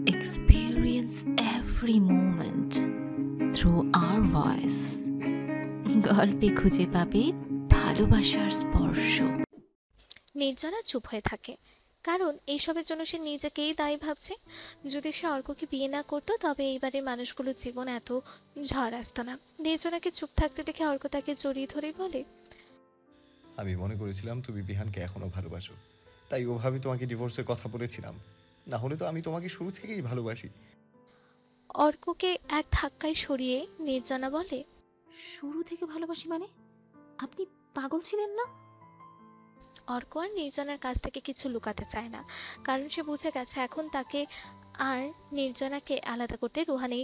experience every moment through our voice. গল্পে খুঁজে পাবে ভালোবাসার স্পর্শ। নির্জনা চুপ হয়ে থাকে, কারণ এইসবের জন্য সে নিজেকেই দায়ী ভাবছে। যদি সে অর্ককে বিয়ে না করতো তবে এইবারের মানুষগুলোর জীবন এত ঝড় আসতো না। নির্জনাকে চুপ থাকতে দেখে অর্ক তাকে জড়িয়ে ধরেই বলে, আমি মনে করেছিলাম তুমি বিহানকে এখনো ভালোবাসো, তাই ওভাবে তোমাকে ডিভোর্সের কথা বলেছিলাম। না হলে তো আমি তোমাকে শুরু থেকেই ভালোবাসি। অর্ককে এক ধাক্কায় সরিয়ে নির্জনা বলে, শুরু থেকে ভালোবাসি মানে? আপনি পাগল ছিলেন না? অর্ক আর নির্জনার কাছ থেকে কিছু লুকাতে চায় না, কারণ সে বুঝে গেছে এখন তাকে আর নির্জনাকে আলাদা করতে রুহান এই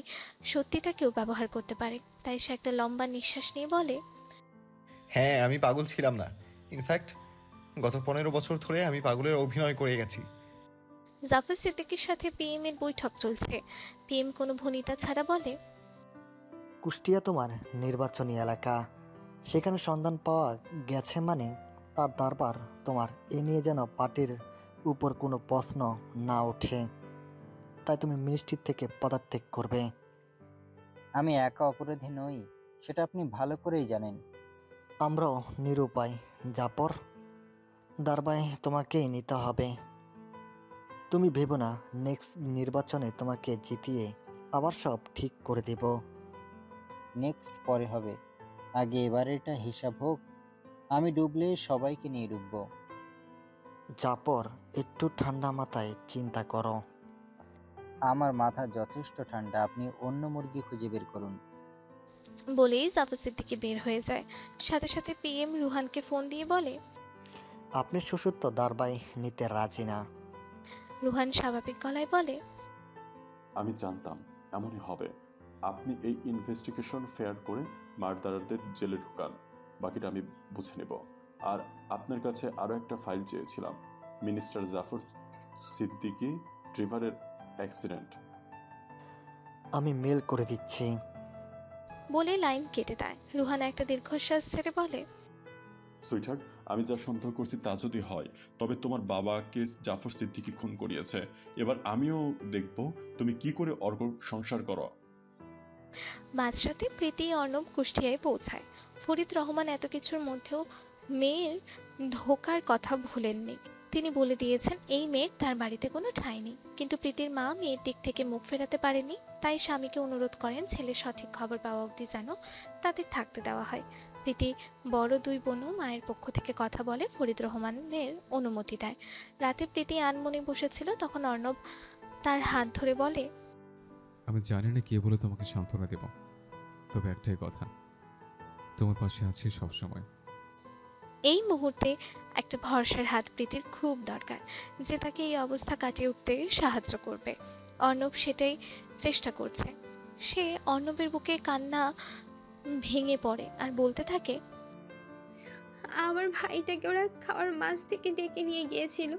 সত্যিটাকেও ব্যবহার করতে পারে। তাই সে একটা লম্বা নিঃশ্বাস নিয়ে বলে, হ্যাঁ, আমি পাগল ছিলাম না। ইনফ্যাক্ট গত 15 বছর ধরে আমি পাগলের অভিনয় করে গেছি। জাফর সিদ্দিকীর সাথে পিএম এর বৈঠক চলছে। পিএম কোনো ভনিতা ছাড়া বলে, কুষ্টিয়া তোমার নির্বাচনী এলাকা, সেখানে সন্ধান পাওয়া গেছে মানে তার দরবার তোমার এ নিয়ে যেন পার্টির উপর কোনো প্রশ্ন না ওঠে, তাই তুমি মিনিস্ট্রি থেকে পদত্যাগ করবে। আমি একা অপরাধী নই, সেটা আপনি ভালো করেই জানেন। আমরাও নিরুপায় জাপর, দারবায় তোমাকেই নিতে হবে। তুমি ভেবো না নেক্সট নির্বাচনে তোমাকে জিতিয়ে আবার সব ঠিক করে দেব। নেক্সট পরে হবে, আগে এবারেরটা হিসাব হোক। আমি ডুবলে সবাইকে নিয়ে ডুববো। জাপর, একটু ঠান্ডা মাথায় চিন্তা করো। আমার মাথা যথেষ্ট ঠান্ডা, আপনি অন্য মুরগি খুঁজে বের করুন। বলেই জাফর সিদ্দিকী বের হয়ে যায়। সাথে সাথে পিএম রুহানকে ফোন দিয়ে বলে, আপনি শ্বশুর তো দারবাই নিতে রাজি না। রুহান স্বাভাবিক গলায় বলে, আমি জানতাম এমনই হবে। আপনি এই ইনভেস্টিগেশন ফেয়ার করে মার্ডারারদের জেলে ঢুকান, বাকিটা আমি বুঝে নেব। আর আপনার কাছে আরও একটা ফাইল চেয়েছিলাম, মিনিস্টার জাফর সিদ্দিকী ড্রিভারের অ্যাক্সিডেন্ট। আমি মেল করে দিচ্ছি। বলে লাইন কেটে দেয়। রুহান একটা দীর্ঘশ্বাস ছেড়ে বলে, সুইটহার্ট, আমি যা সন্দেহ করছি তা যদি হয়, তবে তোমার বাবাকে জাফর সিদ্দিকী খুন করিয়েছে। এবার আমিও দেখব তুমি কি করে অর্ক সংসার করো। মাঝরাতে প্রীতি অর্ণব কুষ্টিয়ায় পৌঁছায়। ফরিদ রহমান এত কিছুর মধ্যেও মেয়ের ধোকার কথা ভুলেননি। তিনি বলে দিয়েছেন এই মেয়ের তার বাড়িতে কোনো ঠাঁই নেই। কিন্তু প্রীতির মা মেয়ের দিক থেকে মুখ ফেরাতে পারেনি, তাই স্বামীকে অনুরোধ করেন ছেলের সঠিক খবর পাওয়া অবধি যেন তাদের থাকতে দেওয়া হয়। প্রীতি বড় দুই বোনও মায়ের পক্ষ থেকে কথা বলে ফরিদ রহমানের অনুমতি দেয়। রাতে প্রীতি আনমনে বসেছিল, তখন অর্ণব তার হাত ধরে বলে, আমি জানি না কে বলে তোমাকে সান্ত্বনা দেব, তবে একটাই কথা, তোমার পাশে আছি সবসময়। এই মুহূর্তে একটা ভরসার হাত প্রীতির খুব দরকার, যে তাকে এই অবস্থা কাটিয়ে উঠতে সাহায্য করবে। অর্ণব সেটাই চেষ্টা করছে। সে অর্ণবের বুকে কান্না ভেঙে পড়ে আর বলতে থাকে, আমার ভাইটাকে ওরা খাওয়ার মাছ থেকে ডেকে নিয়ে গিয়েছিল,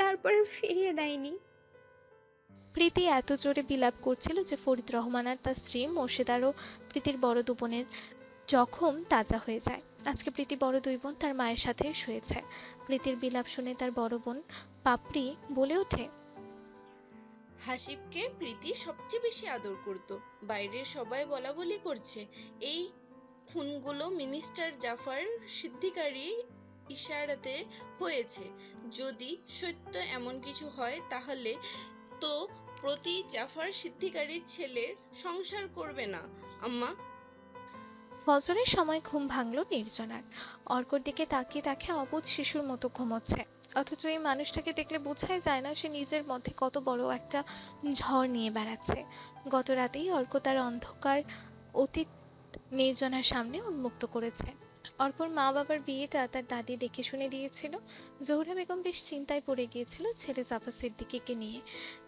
তারপর আর ফিরিয়ে দেয়নি। প্রীতি এত জোরে বিলাপ করছিল যে ফরিদ রহমান আর তার স্ত্রী মোর্শেদারও প্রীতির বড় দু বোনের জখম তাজা হয়ে যায়। আজকে প্রীতি বড় দুই বোন তার মায়ের সাথে শুয়েছে। প্রীতির বিলাপ শুনে তার বড় বোন পাপড়ি বলে ওঠে, হাসিবকে প্রীতি সবচেয়ে বেশি আদর করত, বাইরের সবাই বলা বলি করছে এই খুনগুলো মিনিস্টার জাফর সিদ্দিকারী ইশারাতে হয়েছে। যদি সত্য এমন কিছু হয় তাহলে তো প্রতি জাফর সিদ্দিকারীর ছেলের সংসার করবে না আম্মা। ফজরের সময় ঘুম ভাঙল নির্জনার। অর্কর দিকে তাকিয়ে দেখে অবুঝ শিশুর মতো ঘুমোচ্ছে, অথচ এই মানুষটাকে দেখলে বোঝাই যায় না সে নিজের মধ্যে কত বড় একটা ঝড় নিয়ে বেড়াচ্ছে। গত রাতেই অর্ক তার অন্ধকার অতীত নির্জনার সামনে উন্মুক্ত করেছে। অর্কর মা বাবার বিয়েটা তার দাদি দেখে শুনে দিয়েছিল। জোহরা বেগম বেশ চিন্তায় পড়ে গিয়েছিল ছেলে জাফর সিদ্দিকীকে নিয়ে।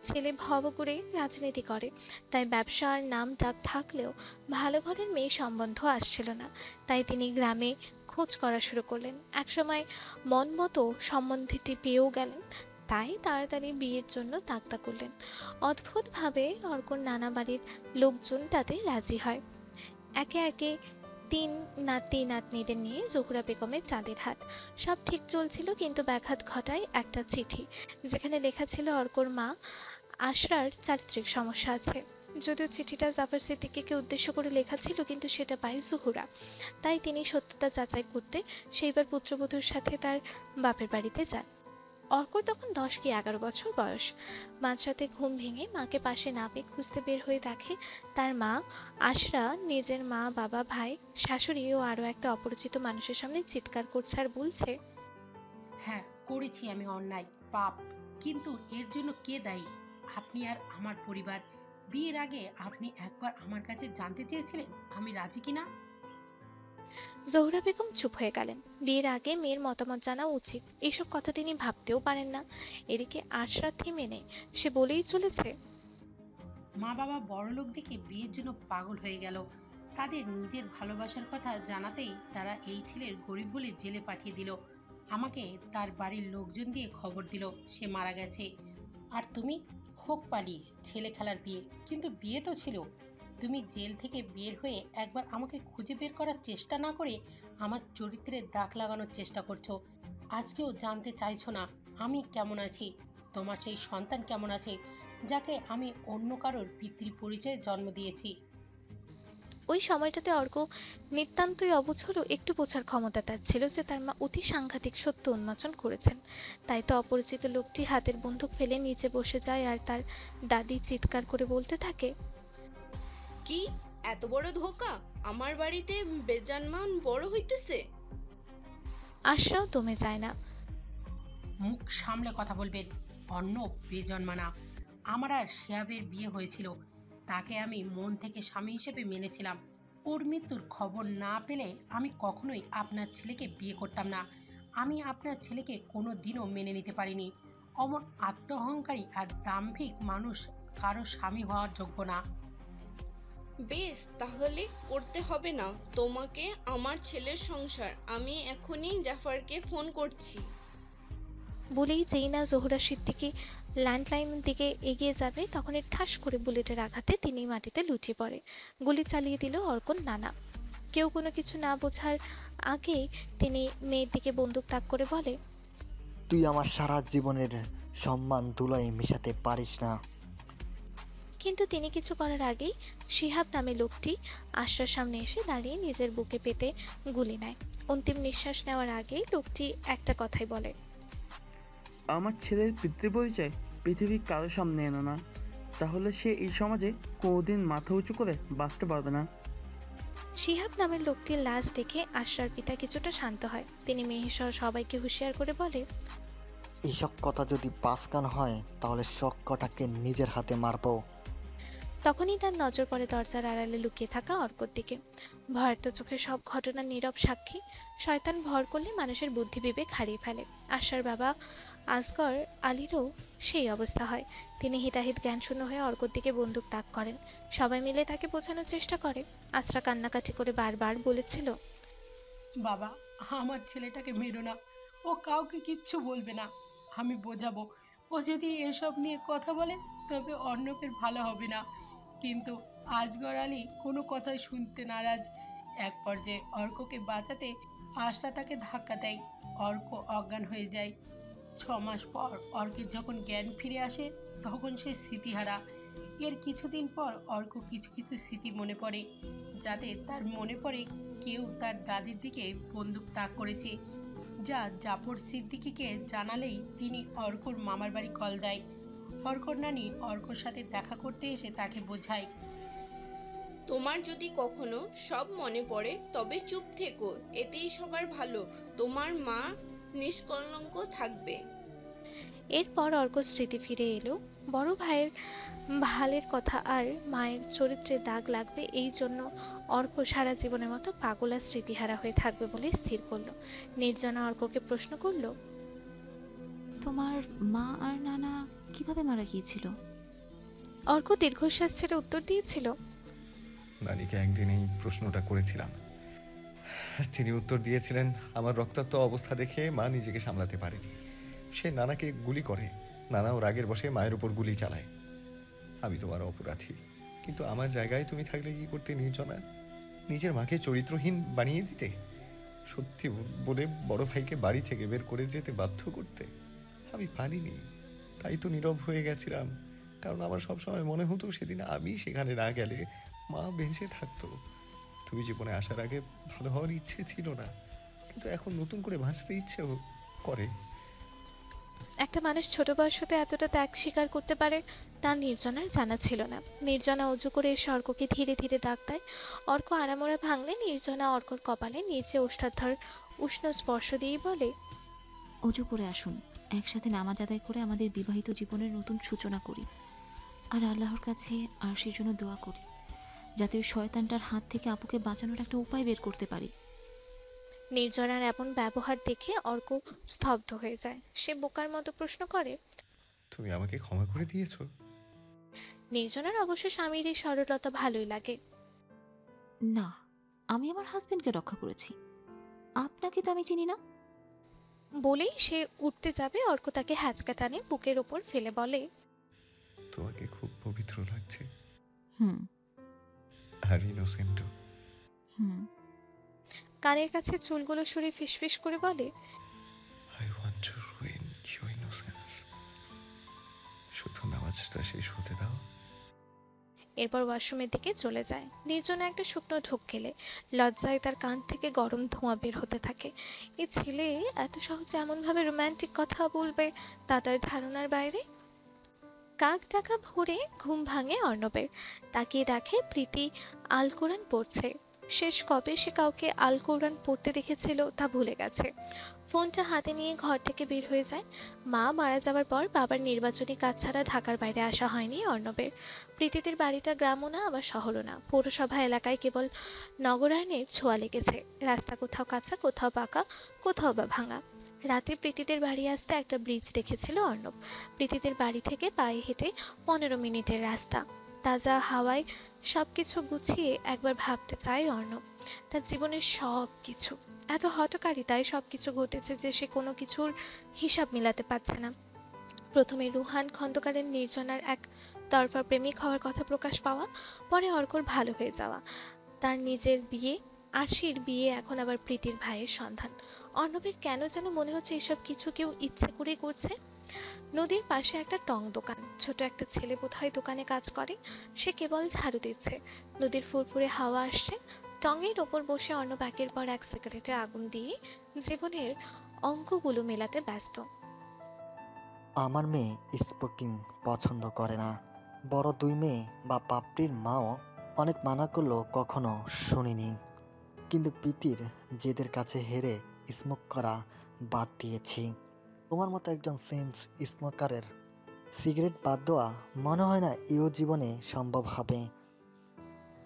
ছেলে ভবঘুরে রাজনীতি করে, তাই ব্যবসা আর নাম ডাক থাকলেও ভালো ঘরের মেয়ে সম্বন্ধ আসছিল না। তাই তিনি গ্রামে খোঁজ করা শুরু করলেন। একসময় মন মতো সম্বন্ধীটি পেয়েও গেলেন, তাই তাড়াতাড়ি বিয়ের জন্য তাগদা করলেন। অদ্ভুতভাবে অর্কর নানা বাড়ির লোকজন তাতে রাজি হয়। একে একে 3 নাতি নাতনিদের নিয়ে জোহরা বেগমের চাঁদের হাট। সব ঠিক চলছিল, কিন্তু ব্যাঘাত ঘটায় একটা চিঠি, যেখানে লেখা ছিল অর্কর মা আশরার চারিত্রিক সমস্যা আছে। যদিও চিঠিটা জাফর সিদ্দিকীকে উদ্দেশ্য করে লেখা ছিল, কিন্তু সেটা পায় জহুরা। তাই তিনি সত্যতা যাচাই করতে সেইবার পুত্রবধূর সাথে তার বাপের বাড়িতে যান। অর্কর তখন 10 কি 11 বছর বয়স। মাঝরাতে ঘুম ভেঙে মাকে পাশে না পেয়ে খুঁজতে বের হয়ে দেখে তার মা আশরা নিজের মা, বাবা, ভাই, শাশুড়ি ও আরও একটা অপরিচিত মানুষের সামনে চিৎকার করছে আর বলছে, হ্যাঁ, করেছি আমি অন্যায়, পাপ, কিন্তু এর জন্য কে দায়ী? আপনি আর আমার পরিবার। বিয়ের আগে আপনি একবার আমার কাছে জানতে চেয়েছিলেন আমি রাজি কিনা। জহুরা বেগম চুপ হয়ে গেলেন। বিয়ের আগে মেয়ের মতামত জানা উচিত, এইসব কথা তিনি ভাবতেও পারেন না। এদিকে আশরা থেমে নেই, সে বলেই চলেছে, মা বাবা বড়লোক দেখে বিয়ের জন্য পাগল হয়ে গেল। তাদের নিজের ভালোবাসার কথা জানাতেই তারা এই ছেলের গরিব বলে জেলে পাঠিয়ে দিল। আমাকে তার বাড়ির লোকজন দিয়ে খবর দিল সে মারা গেছে। আর তুমি হোক পালিয়ে ছেলে খেলার বিয়ে, কিন্তু বিয়ে তো ছিল। তুমি জেল থেকে বের হয়ে একবার আমাকে খুঁজে বের করার চেষ্টা না করে আমার চরিত্রের দাগ লাগানোর চেষ্টা করছো। আজকেও জানতে চাইছো না আমি কেমন আছি, তোমার সেই সন্তান কেমন আছে যাকে আমি অন্য কারোর পিতৃ পরিচয়ে জন্ম দিয়েছি। ওই সময়টাতে অর্ক নিতান্তই অবুঝ হলেও একটু বোঝার ক্ষমতা তার ছিল যে তার মা অতি সাংঘাতিক সত্য উন্মোচন করেছেন। তাই তো অপরিচিত লোকটি হাতের বন্দুক ফেলে নিচে বসে যায় আর তার দাদি চিৎকার করে বলতে থাকে, কি এত বড় ধোকা! আমার বাড়িতে বেজানমান বড় হইতেছে। আশরাও দমে যায় না। মুখ সামলে কথা বলবেন, অন্য বেজন্মানা। আমার আর শিহাবের বিয়ে হয়েছিল, তাকে আমি মন থেকে স্বামী হিসেবে মেনেছিলাম। ওর মৃত্যুর খবর না পেলে আমি কখনোই আপনার ছেলেকে বিয়ে করতাম না। আমি আপনার ছেলেকে কোনো দিনও মেনে নিতে পারিনি। অমন আত্মহংকারী আর দাম্ভিক মানুষ কারো স্বামী হওয়ার যোগ্য না। বেশ, তাহলে করতে হবে না তোমাকে আমার ছেলের সংসার। আমি এখনই জাফরকে ফোন করছি। বলেই যেই না জহুরা সিদ্দিকী ল্যান্ডলাইনের দিকে এগিয়ে যাবে, তখনই ঠাস করে বুলেটের আঘাতে তিনি মাটিতে লুটিয়ে পড়ে। গুলি চালিয়ে দিল অর্কন নানা। কেউ কোনো কিছু না বোঝার আগেই তিনি মেয়ের দিকে বন্দুক তাক করে বলে, তুই আমার সারা জীবনের সম্মান ধুলোয় মেশাতে পারিস না। কিন্তু তিনি কিছু করার আগেই শিহাব নামে লোকটি আশরার সামনে এসে দাঁড়িয়ে নিজের বুকে পেতে গুলি নেয়। অন্তিম নিঃশ্বাস নেওয়ার আগেই লোকটি একটা কথাই বলে, আমার ছেলের পিতৃপরিচয় পৃথিবীর কারো সামনে এনো না, তাহলে সে এই সমাজে কোনোদিন মাথা উঁচু করে বাঁচতে পারবে না। শিহাব নামের লোকটির লাশ দেখে আশরার পিতা কিছুটা শান্ত হয়। তিনি মেহেসহ সবাইকে হুঁশিয়ার করে বলে, এইসব কথা যদি পাঁচকান হয় তাহলে সবকটাকে নিজের হাতে মারবো। তখনই তার নজর পড়ে দরজার আড়ালে লুকিয়ে থাকা অর্কর দিকে। ভয়ার্ত চোখে সব ঘটনার নীরব সাক্ষী। শয়তান ভর করলে মানুষের বুদ্ধি বিবেক হারিয়ে ফেলে। আশার বাবা আসগর আলীরও সেই অবস্থা হয়। তিনি হিতাহিত জ্ঞানশূন্য হয়ে অর্কর দিকে বন্দুক তাক করেন। সবাই মিলে তাকে বোঝানোর চেষ্টা করে। আশরা কান্নাকাটি করে বারবার বলেছিল, বাবা, আমার ছেলেটাকে মেরো না, ও কাউকে কিচ্ছু বলবে না। আমি বোঝাবো, ও যদি এসব নিয়ে কথা বলে তবে অর্ণবের ভালো হবে না। কিন্তু আজগর আলী কোনো কথাই শুনতে নারাজ। এক পর্যায়ে অর্ককে বাঁচাতে আশরা তাকে ধাক্কা দেয়। অর্ক অজ্ঞান হয়ে যায়। 6 মাস পর অর্কের যখন জ্ঞান ফিরে আসে তখন সে স্মৃতিহারা। এর কিছুদিন পর অর্ক কিছু কিছু স্মৃতি মনে পড়ে, যাতে তার মনে পড়ে কেউ তার দাদির দিকে বন্দুক তাক করেছে, যা জাফর সিদ্দিকীকে জানালেই তিনি অর্কর মামার বাড়ি কল দেয়। অর্কর নানি অর্কর সাথে দেখা করতে এসে তাকে বোঝায়, তোমার যদি কখনো সব মনে পড়ে তবে চুপ থেকো, এতেই সবার ভালো। তোমার মা নিষ্কলঙ্ক থাকবে। এরপর অর্ক স্মৃতি ফিরে এলো। বড় ভাইয়ের ভালের কথা আর মায়ের চরিত্রে দাগ লাগবে, এই জন্য অর্ক সারা জীবনের মতো পাগলা স্মৃতিহারা হয়ে থাকবে বলে স্থির করলো। নির্জনা অর্ককে প্রশ্ন করলো, তোমার মা আর নানা কিভাবে মারা গিয়েছিল? অর্ক দীর্ঘশ্বাস ছেড়ে উত্তর দিয়েছিল, নানিকে একদিন এই প্রশ্নটা করেছিলাম। তিনি উত্তর দিয়েছিলেন, আমার রক্তাক্ত অবস্থা দেখে মা নিজেকে সামলাতে পারেনি, সে নানাকে গুলি করে। নানাও রাগের বসে মায়ের উপর গুলি চালায়। আমি তোমার অপরাধী, কিন্তু আমার জায়গায় তুমি থাকলে কি করতে নির্জনা? নিজের মাকে চরিত্রহীন বানিয়ে দিতে? সত্যি বলে বড় ভাইকে বাড়ি থেকে বের করে যেতে বাধ্য করতে? আমি পারিনি, তাই তো নীরব হয়ে গেছিলাম। কারণ আমার সবসময় মনে হতো সেদিন আমি সেখানে না গেলে মা বেঁচে থাকতো। তুমি জীবনে আসার আগে ভালো হওয়ার ইচ্ছে ছিল না, কিন্তু এখন নতুন করে বাঁচতে ইচ্ছে করে। একটা মানুষ ছোট বয়স হতে এতটা ত্যাগ স্বীকার করতে পারে তা নির্জনার জানা ছিল না। নির্জনা অজু করে এসে অর্ককে ধীরে ধীরে ডাক দেয়। অর্ক আড়ামোড়া ভাঙলে নির্জনা অর্কর কপালে নিচে ওষ্ঠাধর উষ্ণ স্পর্শ দিয়ে বলে, অজু করে আসুন, একসাথে নামাজ আদায় করে আমাদের বিবাহিত জীবনের নতুন সূচনা করি। আর আল্লাহর কাছে আরশির জন্য দোয়া করি, যাতে ওই শয়তানটার হাত থেকে আপুকে বাঁচানোর একটা উপায় বের করতে পারি। নির্জনার এমন ব্যবহার দেখে অর্ক স্তব্ধ হয়ে যায়। সে বোকার মতো প্রশ্ন করে, তুমি আমাকে ক্ষমা করে দিয়েছো? নির্জনার অবশ্য স্বামীর এই সরলতা ভালোই লাগে। না, আমি আমার হাজবেন্ডকে রক্ষা করেছি, আপনাকে তো আমি চিনি না। বলেই সে উঠতে যাবে, অর্ক তাকে হ্যাচকা টানে বুকের ওপর ফেলে বলে, তোমাকে খুব পবিত্র লাগছে। হুম আর ইনোসেন্টও। হুম কানের কাছে চুলগুলো সরে ফিসফিস করে বলে, I want to ruin your innocence. শুধু নামাজটা শেষ হতে দাও। এরপর ওয়াশরুমের দিকে চলে যায়। নির্জনা একটা শুকনো ঢোক গেলে লজ্জায় তার কান থেকে গরম ধোঁয়া বের হতে থাকে। এই ছেলে এত সহজে এমনভাবে রোমান্টিক কথা বলবে তা তার ধারণার বাইরে। কাক ডাকা ভোরে ঘুম ভাঙে অর্ণবের। তাকিয়ে দেখে প্রীতি আল কোরআন পড়ছে। শেষ কবে সে কাউকে আল কোরআন পড়তে দেখেছিল তা ভুলে গেছে। ফোনটা হাতে নিয়ে ঘর থেকে বের হয়ে যায়। মা মারা যাওয়ার পর বাবার নির্বাচনী কাজ ছাড়া ঢাকার বাইরে আসা হয়নি অর্ণবের। প্রীতিদের বাড়িটা গ্রামও না আবার শহরও না, পৌরসভা এলাকায় কেবল নগরায়নের ছোঁয়া লেগেছে। রাস্তা কোথাও কাঁচা, কোথাও পাকা, কোথাও বা ভাঙা। রাতে প্রীতিদের বাড়ি আসতে একটা ব্রিজ দেখেছিল অর্ণব। প্রীতিদের বাড়ি থেকে পায়ে হেঁটে 15 মিনিটের রাস্তা। তাজা হাওয়ায় সবকিছু গুছিয়ে একবার ভাবতে চায় অর্ণব। তার জীবনের সব কিছু এত হঠকারিতায় সবকিছু ঘটেছে যে সে কোনো কিছুর হিসাব মিলাতে পারছে না। প্রথমে রুহান খন্দকারের নির্জনার এক তরফা প্রেমিক হওয়ার কথা প্রকাশ পাওয়া, পরে অর্কর ভালো হয়ে যাওয়া, তার নিজের বিয়ে, আরশির বিয়ে, এখন আবার প্রীতির ভাইয়ের সন্ধান। অর্ণবের কেন যেন মনে হচ্ছে এসব কিছু কেউ ইচ্ছে করে করছে। নদীর পাশে একটা টং দোকান, ছোট একটা ছেলে বোধহয় দোকানে কাজ করে। সে কেবল ঝাড়ু দিচ্ছে। নদীর ফুরফুরে হাওয়া আসছে। টঙের ওপর বসে অর্ণব একের পর এক সিগারেটে আগুন দিয়ে জীবনের অঙ্কগুলো মেলাতে ব্যস্ত। আমার মেয়ে স্পোকিং পছন্দ করে না। বড় দুই মেয়ে বা পাপড়ির মাও অনেক মানা করলেও কখনো শুনিনি। কিন্তু প্রীতির জেদের কাছে হেরে স্মোক করা বাদ দিয়েছি। তোমার মতো একজন সেন্স স্মোকারের সিগারেট বাদ দেওয়া মনে হয় না এও জীবনে সম্ভব হবে।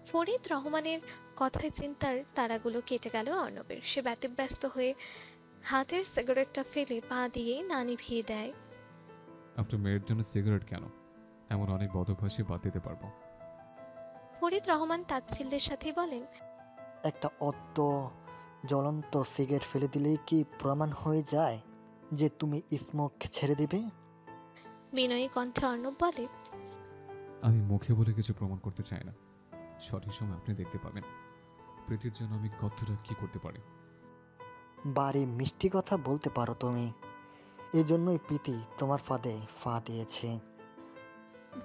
ফরিদ রহমানের কথায় চিন্তার তারাগুলো কেটে গেল অর্ণবের। সে ব্যতিব্যস্ত হয়ে হাতের সিগারেটটা ফেলে পা দিয়ে না নিভিয়ে দেয়। আপনার মেয়ের জন্য সিগারেট কেন? এমন অনেক বদভ্যাসই বাদ দিতে পারবো। ফরিদ রহমান তাচ্ছিল্যের সাথেই বলেন, একটা অত জ্বলন্ত সিগারেট ফেলে দিলেই কি প্রমাণ হয়ে যায় যে তুমি স্মোক ছেড়ে দিবে? বিনয়ী কণ্ঠে অর্ণব বলে, আমি মুখে বলে কিছু প্রমাণ করতে চাই না। সঠিক সময় আপনি দেখতে পাবেন প্রীতির জন্য আমি কতটা কি করতে পারি। বাড়ি মিষ্টি কথা বলতে পারো তুমি। এজন্যই প্রীতি তোমার ফাঁদে ফা দিয়েছে।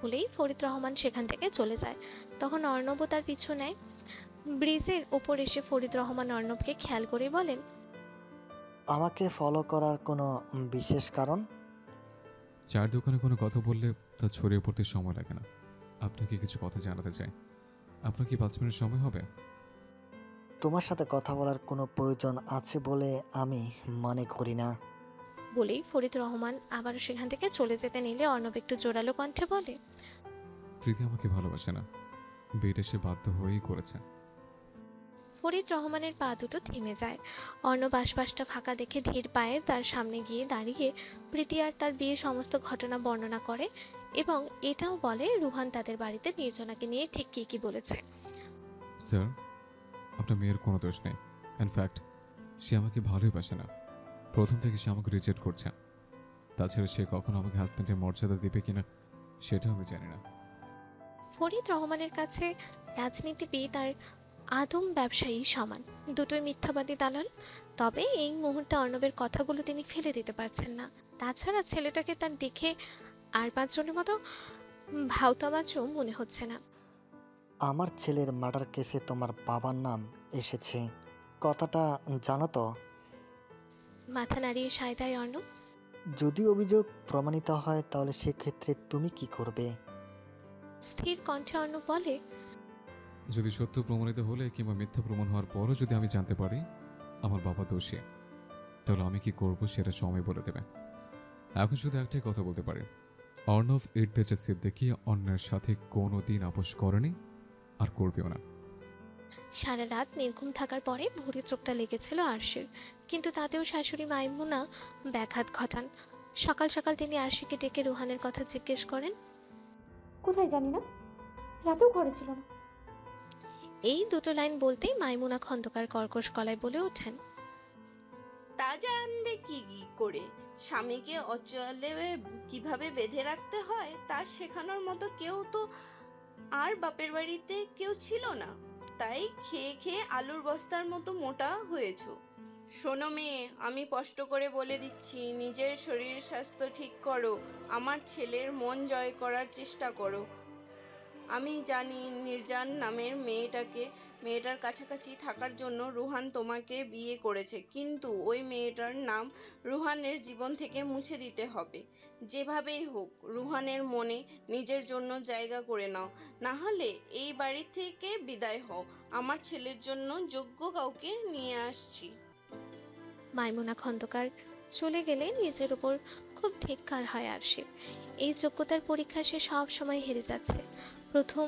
বলেই ফরিদ রহমান সেখান থেকে চলে যায়। তখন অর্ণবও তার পিছু নেয়। ব্রিজের ওপর এসে ফরিদ রহমান অর্ণবকে খেয়াল করে বলেন, আমাকে ফলো করার কোনো বিশেষ কারণ? চার দোকানে কোনো কথা বললে তা ছড়িয়ে পড়তে সময় লাগে না। আপনাকে কিছু কথা জানাতে চাই। আপনার কি 5 মিনিট সময় হবে? তোমার সাথে কথা বলার কোনো প্রয়োজন আছে বলে আমি মনে করি না। বলেই ফরিদ রহমান আবারও সেখান থেকে চলে যেতে নিলে অর্ণব একটু জোরালো কণ্ঠে বলে, প্রীতি আমাকে ভালোবাসে না, বের এসে বাধ্য হয়েই করেছে। ফরিদ রহমানের পা দুটো থেমে যায়। অর্ণব আশপাশটা ফাঁকা দেখে ধীর পায়ে তার সামনে গিয়ে দাঁড়িয়ে প্রীতি আর তার বিয়ের সমস্ত ঘটনা বর্ণনা করে এবং এটাও বলে রুহান তাদের বাড়িতে নির্জনাকে নিয়ে ঠিক কি কি বলেছে। স্যার, আপনার মেয়ের কোনো দোষ নেই। ইনফ্যাক্ট সে আমাকে ভালোই বাসে না। প্রথম থেকে সে আমাকে রিজেক্ট করছে। তাছাড়া সে কখনো আমাকে হাজব্যান্ডের মর্যাদা দেবে কিনা সেটা আমি জানি না। ফরিদ রহমানের কাছে রাজনীতিবিদ আর আদম ব্যবসায়ী সমান, দুটোই মিথ্যাবাদী দালাল। তবে এই মুহূর্তে অর্ণবের কথাগুলো তিনি ফেলে দিতে পারছেন না। তাছাড়া ছেলেটাকে তার দেখে আর 5 জনের মতো ভাউতামাচও মনে হচ্ছে না। আমার ছেলের মার্ডার কেসে তোমার বাবার নাম এসেছে, কথাটা জানো তো? মাথা নাড়িয়ে সায় দেয় অর্ণব। যদি অভিযোগ প্রমাণিত হয় তাহলে সেক্ষেত্রে তুমি কি করবে? স্থির কণ্ঠে অর্ণব বলে, যদি সত্য প্রমাণিত হলে কিংবা মিথ্যা প্রমাণ হওয়ার পরও যদি আমি জানতে পারি আমার বাবা দোষী, তাহলে আমি কি করব সেটা সময় বলে দেবে। এখন শুধু একটাই কথা বলতে পারি, অর্ণব ইরতেজা সিদ্দিকী অন্যের সাথে কোনোদিন আপোষ করেনি আর করবেও না। সারা রাত নির্ঘুম থাকার পরে ভোরে চোখটা লেগেছিল আরশির, কিন্তু তাতেও শাশুড়ি মাইমুনা ব্যাঘাত ঘটান। সকাল সকাল তিনি আরশিকে ডেকে রুহানের কথা জিজ্ঞেস করেন। কোথায় জানি না, রাতেও ঘরে ছিল না। এই দুটো লাইন বলতেই মাইমুনা খন্দকার কর্কশ গলায় বলে ওঠেন, তা জানবে কি করে? স্বামীকে অচলে কিভাবে বেঁধে রাখতে হয় তা শেখানোর মতো কেউ তো আর বাপের বাড়িতে কেউ ছিল না, তাই খেয়ে খেয়ে আলুর বস্তার মতো মোটা হয়েছো। শোনো মেয়ে, আমি স্পষ্ট করে বলে দিচ্ছি, নিজের শরীর স্বাস্থ্য ঠিক করো, আমার ছেলের মন জয় করার চেষ্টা করো। আমি জানি নির্জান নামের মেয়েটার কাছাকাছি থাকার জন্য রুহান তোমাকে বিয়ে করেছে, কিন্তু ওই মেয়েটার নাম রুহানের জীবন থেকে মুছে দিতে হবে। যেভাবেই হোক রুহানের মনে নিজের জন্য জায়গা করে নাও, না হলে এই বাড়ি থেকে বিদায় হও। আমার ছেলের জন্য যোগ্য কাউকে নিয়ে আসছি। মাইমুনা খন্দকার চলে গেলে নিজের উপর খুব ধিক্কার হয় আরশির। এই যোগ্যতার পরীক্ষা সে সব সময় হেরে যাচ্ছে। প্রথম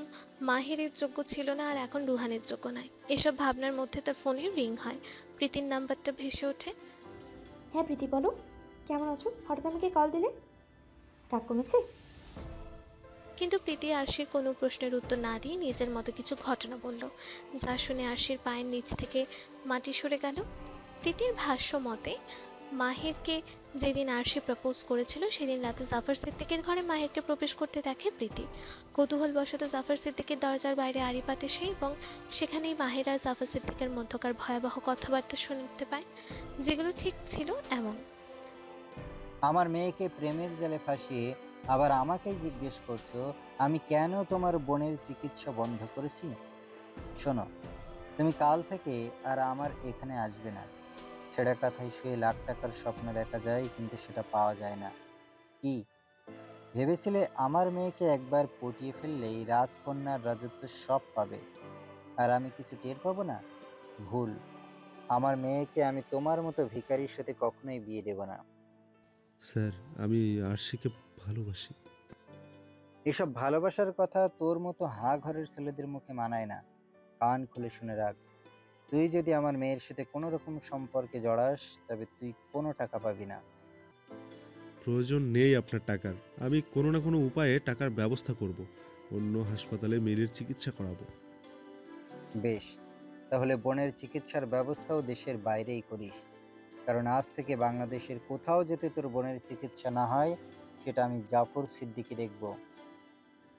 মাহিরের যোগ্য ছিল না, আর এখন রুহানের যোগ্য নয়। এসব ভাবনার মধ্যে তার ফোনে রিং হয়। প্রীতির নাম্বারটা ভেসে ওঠে। হ্যাঁ প্রীতি, বলো কেমন আছো? হঠাৎ আমাকে কল দিলে, রাগ কমেছে? কিন্তু প্রীতি আরশির কোনো প্রশ্নের উত্তর না দিয়ে নিজের মতো কিছু ঘটনা বলল, যা শুনে আরশির পায়ের নিচ থেকে মাটি সরে গেল। প্রীতির ভাষ্য মতে মাহিরকে যেদিন আরশি প্রপোজ করেছিল সেদিন রাতে জাফর সিদ্দিকের ঘরে মাহিরকে প্রবেশ করতে দেখে প্রীতি। কৌতূহলবশত জাফর সিদ্দিকের দরজার বাইরে আড়ি পাতে সে, এবং সেখানেই মাহির আর জাফর সিদ্দিকের মধ্যকার ভয়াবহ কথাবার্তা শুনতে পায়, যেগুলো ঠিক ছিল এমন। আমার মেয়েকে প্রেমের জালে ফাঁসিয়ে আবার আমাকেই জিজ্ঞেস করছো আমি কেন তোমার বোনের চিকিৎসা বন্ধ করেছি। শোনো, তুমি কাল থেকে আর আমার এখানে আসবে না। ছেঁড়া কাঁথায় শুয়ে লাখ টাকার স্বপ্ন দেখা যায়, কিন্তু সেটা পাওয়া যায় না। কি ভেবেছিলে আমার মেয়েকে একবার পটিয়ে ফেললেই রাজকন্যার রাজত্ব সব পাবে, আর আমি কিছু টের পাবো না? ভুল। আমার মেয়েকে আমি তোমার মতো ভিখারির সাথে কখনোই বিয়ে দেব না। স্যার, আমি আরশিকে ভালোবাসি। এসব ভালোবাসার কথা তোর মতো হা ঘরের ছেলেদের মুখে মানায় না। কান খুলে শুনে রাখ, তুই যদি আমার মেয়ের সাথে কোনো রকম সম্পর্কে জড়াস তবে তুই কোনো টাকা পাবি না। প্রয়োজন নেই আপনার টাকার, আমি কোনো না কোনো উপায়ে টাকার ব্যবস্থা করব, অন্য হাসপাতালে মেয়ের চিকিৎসা করাবো। বেশ, তাহলে বোনের চিকিৎসার ব্যবস্থাও দেশের বাইরেই করিস, কারণ আজ থেকে বাংলাদেশের কোথাও যেতে তোর বোনের চিকিৎসা না হয় সেটা আমি জাফর সিদ্দিকী দেখব।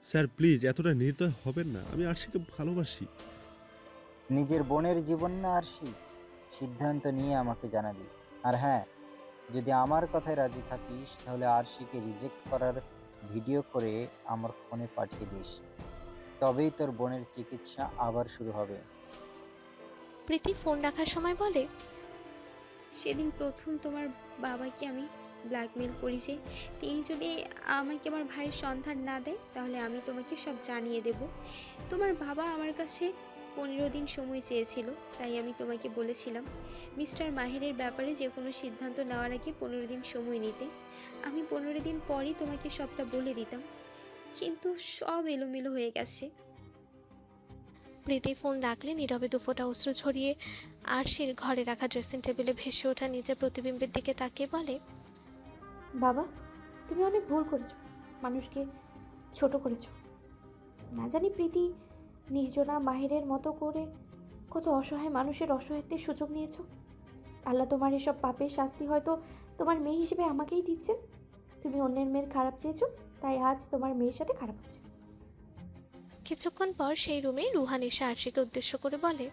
স্যার প্লিজ এতটা নির্দয় হবেন না, আমি আরশিকে ভালোবাসি। নিজের বোনের জীবন না আরশি, সিদ্ধান্ত নিয়ে আমাকে জানাবি। আর হ্যাঁ, যদি আমার কথায় রাজি থাকিস তাহলে আরশিকে রিজেক্ট করার ভিডিও করে আমার ফোনে পাঠিয়ে দিস, তবেই তোর বোনের চিকিৎসা আবার শুরু হবে। প্রীতি ফোন রাখার সময় বলে, সেদিন প্রথম তোমার বাবাকে আমি ব্ল্যাকমেল করি যে তিনি যদি আমাকে আমার ভাইয়ের সন্ধান না দেয় তাহলে আমি তোমাকে সব জানিয়ে দেব। তোমার বাবা আমার কাছে 15 দিন সময় চেয়েছিল, তাই আমি তোমাকে বলেছিলাম মিস্টার মাহিরের ব্যাপারে যে কোনো সিদ্ধান্ত নেওয়ার আগে 15 দিন সময় নিতে। আমি 15 দিন পরই তোমাকে সবটা বলে দিতাম, কিন্তু সব এলোমেলো হয়ে গেছে। প্রীতি ফোন রাখলে নীরবে দুফোঁটা অশ্রু ছড়িয়ে আরশির ঘরে রাখা ড্রেসিং টেবিলে ভেসে ওঠা নিজের প্রতিবিম্বের দিকে তাকিয়ে বলে, বাবা তুমি অনেক ভুল করেছো, মানুষকে ছোট করেছো। না জানি প্রীতি, নির্জনা, মাহিরের মতো করে কত অসহায় মানুষের অসহায়ত্বের সুযোগ নিয়েছো। আল্লাহ তোমার এসব পাপের শাস্তি হয়তো তোমার মেয়ে হিসেবে আমাকেই দিচ্ছেন। তুমি অন্যের মেয়ের খারাপ চেয়েছো, তাই আজ তোমার মেয়ের সাথে খারাপ হচ্ছে। কিছুক্ষণ পর সেই রুমে রুহান এসে আরশিকে উদ্দেশ্য করে বলে,